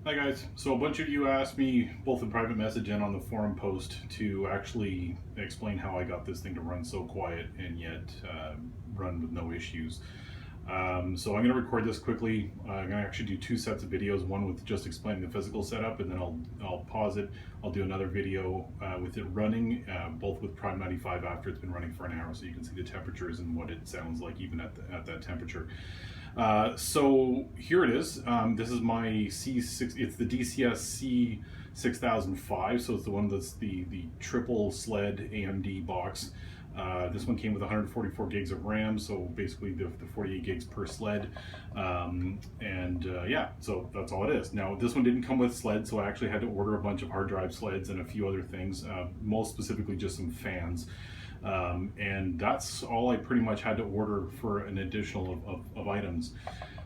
Hi guys. So a bunch of you asked me both in private message and on the forum post to actually explain how I got this thing to run so quiet and yet run with no issues. So I'm going to record this quickly. I'm going to actually do two sets of videos, one with just explaining the physical setup, and then I'll pause it. I'll do another video with it running, both with Prime 95 after it's been running for an hour, so you can see the temperatures and what it sounds like even at that temperature. So here it is. This is my C6. It's the DCS C6005. So it's the one that's the triple sled AMD box. This one came with 144 gigs of RAM, so basically the 48 gigs per sled. Yeah, so that's all it is. Now, this one didn't come with sled, so I actually had to order a bunch of hard drive sleds and a few other things, most specifically just some fans. And that's all I pretty much had to order for an additional of items.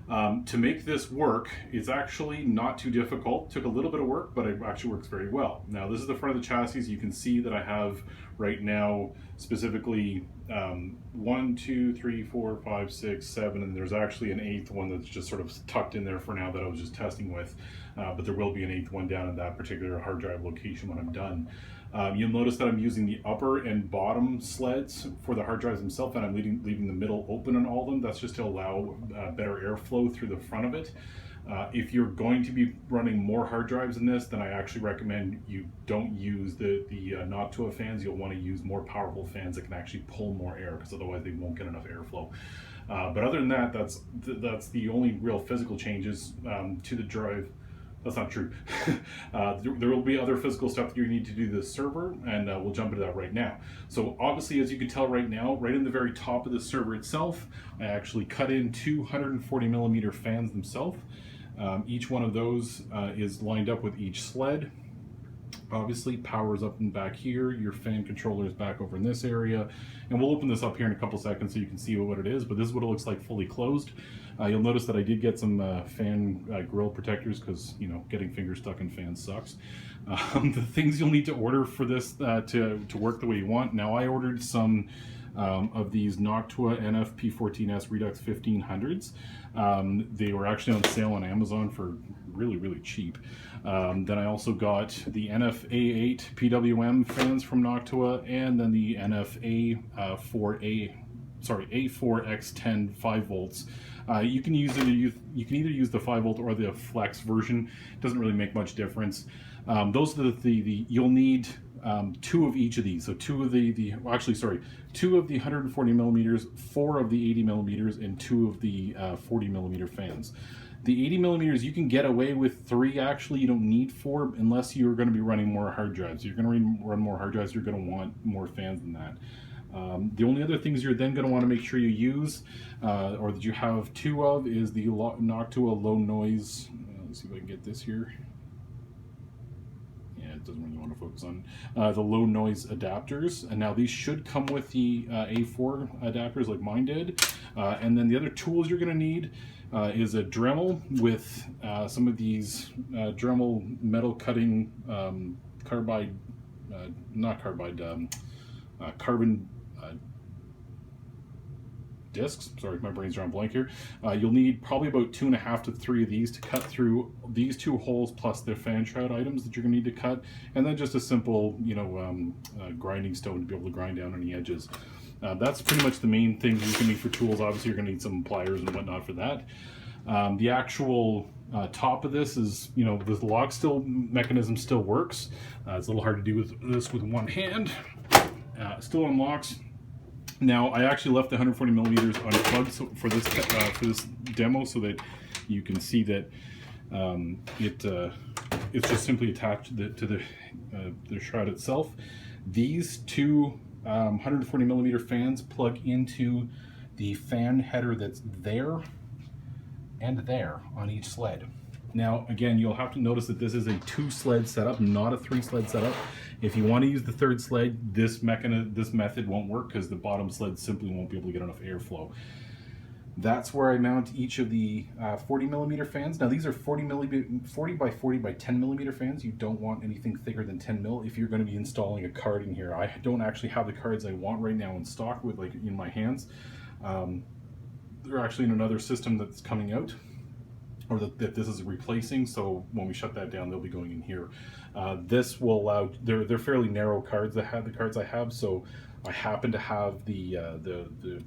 To make this work, it's actually not too difficult. Took a little bit of work, but it actually works very well. Now, this is the front of the chassis. You can see that I have right now specifically 1, 2, 3, 4, 5, 6, 7, and there's actually an eighth one that's just sort of tucked in there for now that I was just testing with. But there will be an eighth one down in that particular hard drive location when I'm done. You'll notice that I'm using the upper and bottom sleds for the hard drives themselves, and I'm leaving the middle open on all of them. That's just to allow better airflow through the front of it. If you're going to be running more hard drives in this, then I actually recommend you don't use the Noctua fans. You'll want to use more powerful fans that can actually pull more air, because otherwise they won't get enough airflow. But other than that, that's the only real physical changes to the drive. That's not true. There will be other physical stuff that you need to do to the server, and we'll jump into that right now. So obviously, as you can tell right now, right in the very top of the server itself, I actually cut in 240 millimeter fans themselves. Each one of those is lined up with each sled. Obviously, power is up and back here. Your fan controller is back over in this area. And we'll open this up here in a couple seconds so you can see what it is, but this is what it looks like fully closed. You'll notice that I did get some fan grill protectors because, you know, getting fingers stuck in fans sucks. The things you'll need to order for this to work the way you want. Now, I ordered some of these Noctua NF-P14S Redux 1500s. They were actually on sale on Amazon for really cheap. Then I also got the NF-A8 PWM fans from Noctua, and then the A4X10 5 volts. You can either use the 5 volt or the flex version. It doesn't really make much difference. Those are you'll need two of each of these. So two of the 140 millimeters, 4 of the 80 millimeters, and 2 of the 40 millimeter fans. The 80 millimeters, you can get away with 3. Actually, you don't need 4 unless you're going to be running more hard drives. You're going to run more hard drives, you're going to want more fans than that. The only other things you're then going to want to make sure you use, or that you have 2 of, is the Noctua low noise. Let's see if I can get this here. Yeah, it doesn't really want to focus on the low noise adapters. And now these should come with the A4 adapters like mine did. And then the other tools you're going to need is a Dremel with some of these Dremel metal cutting carbon discs. Sorry, my brain's drawing blank here. You'll need probably about 2.5 to 3 of these to cut through these 2 holes, plus the fan shroud items that you're going to need to cut, and then just a simple, grinding stone to be able to grind down any edges. That's pretty much the main things you're going to need for tools. Obviously, you're going to need some pliers and whatnot for that. The actual top of this is, the lock mechanism still works. It's a little hard to do this with one hand. Still unlocks. Now, I actually left the 140 millimeters unplugged for this demo, so that you can see that it's just simply attached to the shroud itself. These 2 140 millimeter fans plug into the fan header that's there and there on each sled. Now, again, you'll have to notice that this is a 2 sled setup, not a 3 sled setup. If you want to use the 3rd sled, this method won't work because the bottom sled simply won't be able to get enough airflow. That's where I mount each of the 40 millimeter fans. Now, these are 40 by 40 by 10 millimeter fans. You don't want anything thicker than 10 mil if you're going to be installing a card in here. I don't actually have the cards I want right now in stock with in my hands. They're actually in another system that's coming out. or that this is replacing. So when we shut that down, they'll be going in here. This will allow, they're fairly narrow cards that have the cards I have. So I happen to have the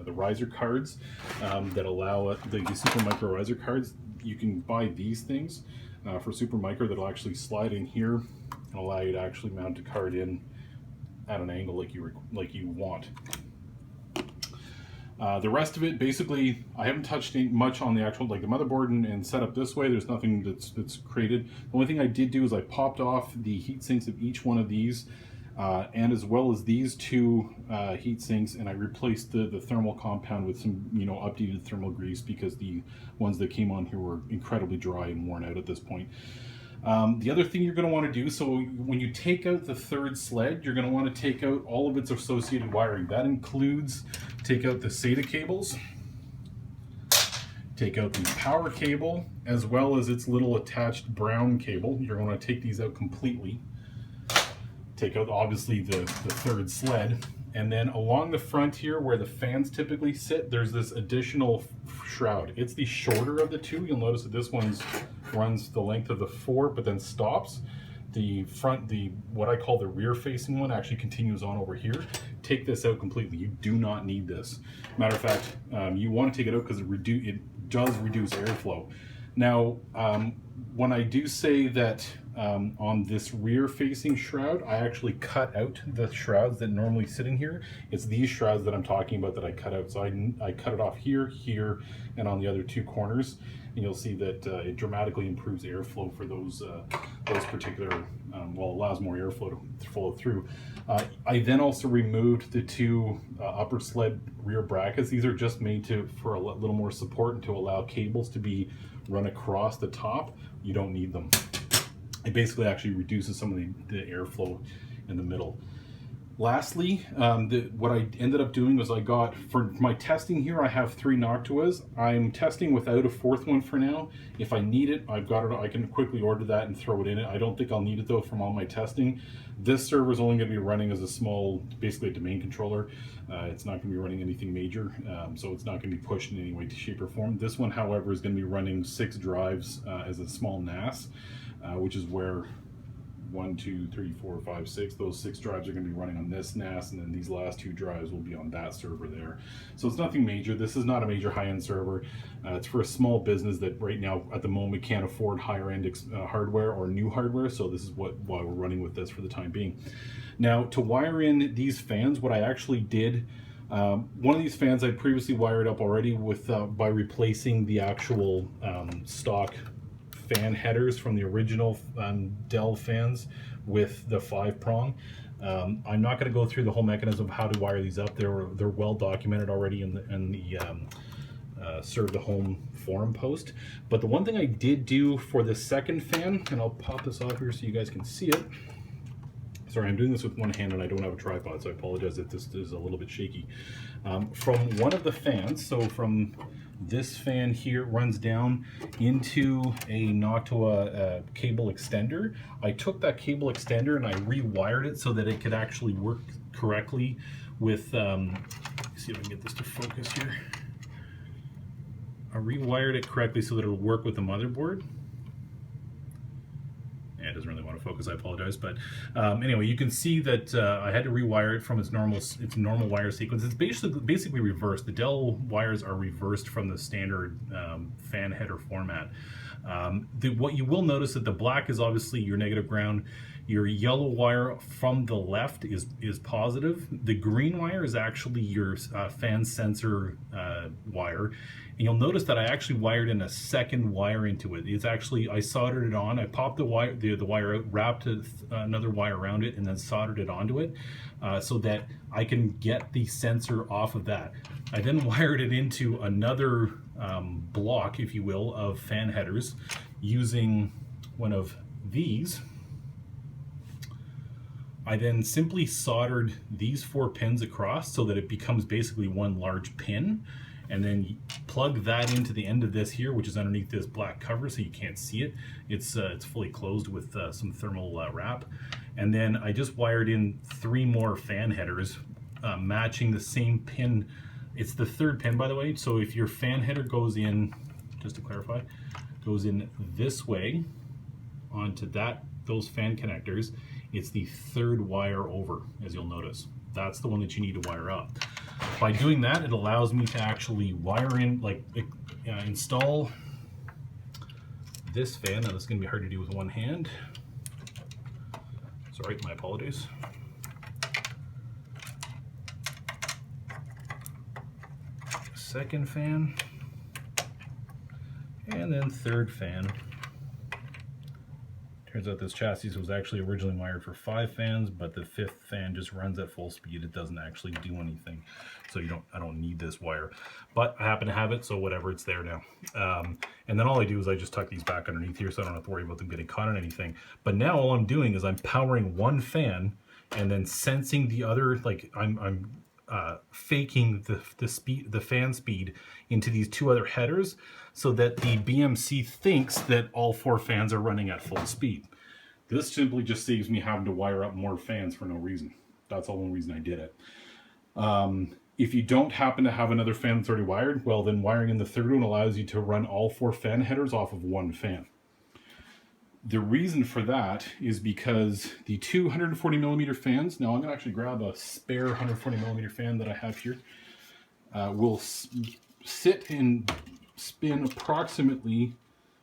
riser cards that allow the super micro riser cards. You can buy these things for super micro that'll actually slide in here and allow you to actually mount a card in at an angle like you want. The rest of it, basically, I haven't touched much on the actual, like the motherboard and set up this way. There's nothing that's created. The only thing I did do is I popped off the heat sinks of each one of these, and as well as these two heat sinks, and I replaced the thermal compound with some, updated thermal grease, because the ones that came on here were incredibly dry and worn out at this point. The other thing you're going to want to do, so when you take out the third sled, you're going to want to take out all of its associated wiring. That includes, take out the SATA cables, take out the power cable, as well as its little attached brown cable. You're going to take these out completely. Take out, obviously, the third sled. And then along the front here, where the fans typically sit, there's this additional shroud. It's the shorter of the two. You'll notice that this one runs the length of the 4, but then stops. The front, what I call the rear-facing one, actually continues on over here. Take this out completely. You do not need this. Matter of fact, you want to take it out because it does reduce airflow. Now, when I do say that on this rear-facing shroud, I actually cut out the shrouds that normally sit in here. It's these shrouds that I'm talking about that I cut out. So I cut it off here, here, and on the other two corners. And you'll see that it dramatically improves airflow for those particular, allows more airflow to flow through. I then also removed the two upper sled rear brackets. These are just made for a little more support and to allow cables to be run across the top. You don't need them. It basically actually reduces some of the airflow in the middle. Lastly, what I ended up doing was for my testing here, I have 3 Noctuas. I'm testing without a 4th one for now. If I need it, I've got it. I can quickly order that and throw it in it. I don't think I'll need it though from all my testing. This server is only going to be running as a small, basically a domain controller. It's not going to be running anything major, so it's not going to be pushed in any way, shape, or form. This one, however, is going to be running 6 drives as a small NAS, which is where 1, 2, 3, 4, 5, 6. Those 6 drives are going to be running on this NAS, and then these last 2 drives will be on that server there. So it's nothing major. This is not a major high-end server. It's for a small business that right now, at the moment, can't afford higher-end hardware or new hardware. So this is why we're running with this for the time being. Now, to wire in these fans, what I actually did, one of these fans I previously wired up already with by replacing the actual stock fan headers from the original Dell fans with the 5-prong. I'm not going to go through the whole mechanism of how to wire these up. They're well documented already in the Serve the Home forum post. But the one thing I did do for the second fan, and I'll pop this off here so you guys can see it. Sorry, I'm doing this with one hand and I don't have a tripod, so I apologize if this is a little bit shaky. From one of the fans, so from this fan here, runs down into a Noctua cable extender. I took that cable extender and I rewired it so that it could actually work correctly with, let's see if I can get this to focus here. I rewired it correctly so that it'll work with the motherboard. Yeah, it doesn't really want to focus, I apologize, but anyway, you can see that I had to rewire it from its normal wire sequence. It's basically reversed. The Dell wires are reversed from the standard fan header format. What you will notice that the black is obviously your negative ground. Your yellow wire from the left is positive. The green wire is actually your fan sensor wire. And you'll notice that I actually wired in a second wire into it. It's actually, I soldered it on. I popped the wire out, wrapped another wire around it, and then soldered it onto it so that I can get the sensor off of that. I then wired it into another block, if you will, of fan headers using one of these. I then simply soldered these 4 pins across so that it becomes basically one large pin, and then plug that into the end of this here, which is underneath this black cover so you can't see it. It's fully closed with some thermal wrap. And then I just wired in 3 more fan headers matching the same pin. It's the 3rd pin, by the way, so if your fan header goes in, just to clarify, goes in this way onto those fan connectors. It's the third wire over, as you'll notice. That's the one that you need to wire up. By doing that, it allows me to actually wire in, like install this fan. Now this is going to be hard to do with one hand. Sorry, my apologies. Second fan, and then third fan. Turns out this chassis was actually originally wired for 5 fans, but the 5th fan just runs at full speed. It doesn't actually do anything, so I don't need this wire. But I happen to have it, so whatever, it's there now. And then all I do is I just tuck these back underneath here, so I don't have to worry about them getting caught on anything. But now all I'm doing is I'm powering one fan and then sensing the other. Like I'm faking the fan speed into these 2 other headers, so that the BMC thinks that all 4 fans are running at full speed. This simply just saves me having to wire up more fans for no reason. That's the only reason I did it. If you don't happen to have another fan that's already wired, well, then wiring in the third one allows you to run all 4 fan headers off of one fan. The reason for that is because the 240mm fans, now I'm going to actually grab a spare 140mm fan that I have here, will sit and spin approximately,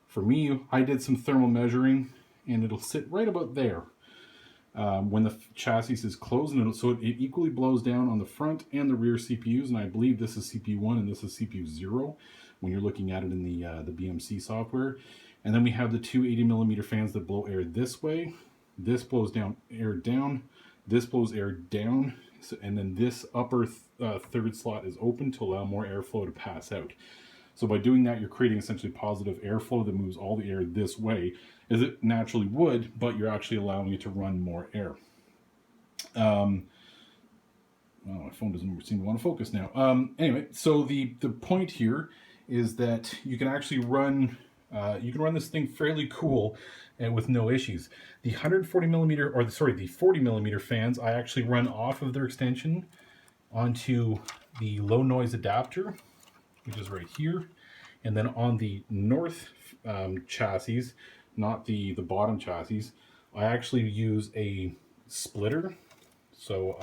for me, I did some thermal measuring, and it'll sit right about there when the chassis is closed, and so it equally blows down on the front and the rear CPUs, and I believe this is CPU 1 and this is CPU 0 when you're looking at it in the BMC software. And then we have the 2 80mm fans that blow air this way. This blows down air down. This blows air down. So, and then this upper third slot is open to allow more airflow to pass out. So by doing that, you're creating essentially positive airflow that moves all the air this way, as it naturally would, but you're actually allowing it to run more air. Well, my phone doesn't seem to want to focus now. Anyway, so the point here is that you can actually run this thing fairly cool and with no issues. The 140mm, or the 40mm fans, I actually run off of their extension onto the low noise adapter, which is right here. And then on the north chassis, not the bottom chassis, I actually use a splitter. So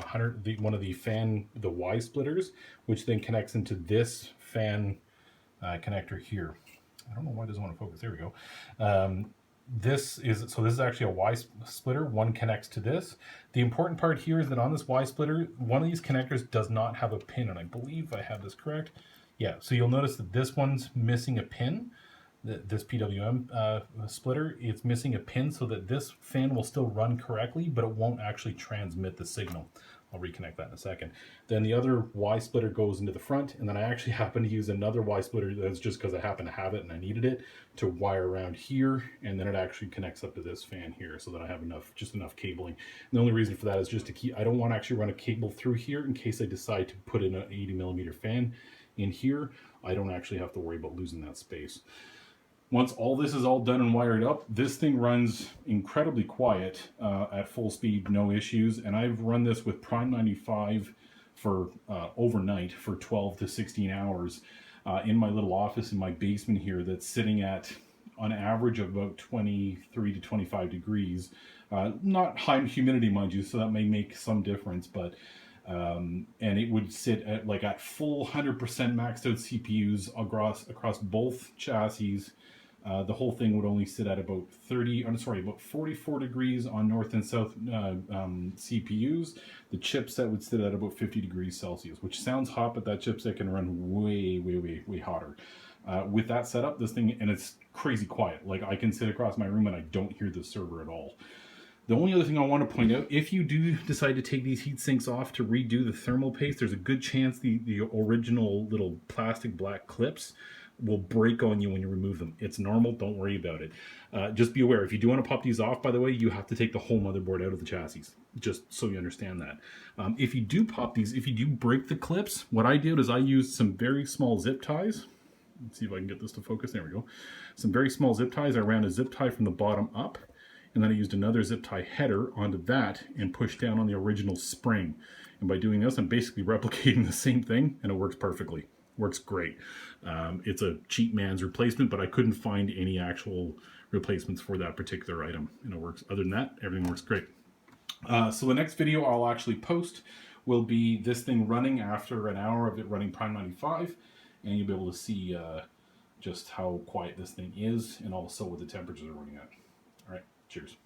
one of the Y splitters, which then connects into this fan connector here. I don't know why it doesn't want to focus. There we go. This is actually a Y splitter. One connects to this. The important part here is that on this Y splitter, one of these connectors does not have a pin, and I believe I have this correct. Yeah, so you'll notice that this one's missing a pin. This PWM splitter, it's missing a pin, so that this fan will still run correctly, but it won't actually transmit the signal. I'll reconnect that in a second. Then the other Y splitter goes into the front, and then I actually happen to use another Y splitter that's just because I happen to have it and I needed it to wire around here, and then it actually connects up to this fan here, so that I have just enough cabling. And the only reason for that is just to keep, I don't want to actually run a cable through here in case I decide to put in an 80mm fan in here. I don't actually have to worry about losing that space. Once all this is all done and wired up, this thing runs incredibly quiet at full speed, no issues. And I've run this with Prime 95 for overnight for 12 to 16 hours in my little office in my basement here that's sitting at, on average, of about 23 to 25 degrees. Not high humidity, mind you, so that may make some difference, but and it would sit at at full 100% maxed out CPUs across both chassis. The whole thing would only sit at about 44 degrees on north and south CPUs. The chipset would sit at about 50 degrees Celsius, which sounds hot, but that chipset can run way hotter. With that setup, this thing, and it's crazy quiet. Like, I can sit across my room and I don't hear the server at all. The only other thing I want to point out, if you do decide to take these heat sinks off to redo the thermal paste, there's a good chance the original little plastic black clips will break on you when you remove them. It's normal, don't worry about it. Just be aware, if you do want to pop these off, by the way, you have to take the whole motherboard out of the chassis, just so you understand that. If you do pop these, if you do break the clips, what I did is I used some very small zip ties. Let's see if I can get this to focus. There we go. Some very small zip ties. I ran a zip tie from the bottom up, and then I used another zip tie header onto that and pushed down on the original spring. And by doing this, I'm basically replicating the same thing, and it works perfectly. Works great. It's a cheap man's replacement, but I couldn't find any actual replacements for that particular item. And it works. Other than that, everything works great. So the next video I'll actually post will be this thing running after an hour of it running Prime 95, and you'll be able to see just how quiet this thing is, and also what the temperatures are running at. All right, cheers.